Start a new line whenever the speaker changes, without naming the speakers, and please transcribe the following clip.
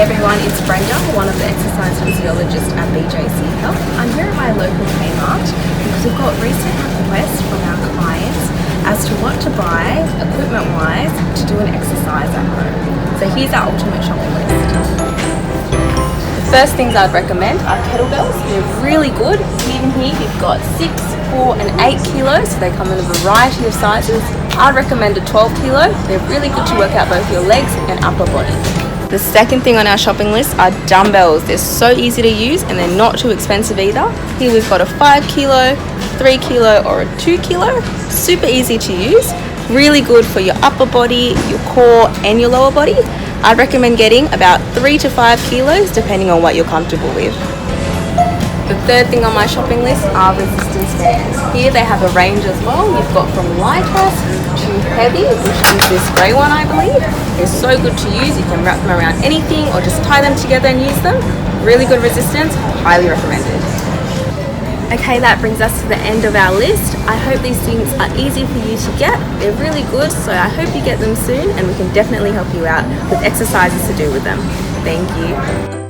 everyone, it's Brenda, one of the exercise physiologists at BJC Health. I'm here at my local Kmart because we've got recent requests from our clients as to what to buy, equipment-wise, to do an exercise at home. So here's our ultimate shopping list. The first things I'd recommend are kettlebells. They're really good. Even here you've got 6, 4 and 8 kilos, so they come in a variety of sizes. I'd recommend a 12 kilo. They're really good to work out both your legs and upper body. The second thing on our shopping list are dumbbells. They're so easy to use and they're not too expensive either. Here we've got a 5 kilo, 3 kilo or a 2 kilo. Super easy to use. Really good for your upper body, your core and your lower body. I'd recommend getting about 3 to 5 kilos depending on what you're comfortable with. The third thing on my shopping list are resistance bands. Here they have a range as well. You've got from lightweight to heavy, which is this grey one I believe. They're so good to use. You can wrap them around anything or just tie them together and use them. Really good resistance, highly recommended. Okay, that brings us to the end of our list. I hope these things are easy for you to get. They're really good, so I hope you get them soon and we can definitely help you out with exercises to do with them. Thank you.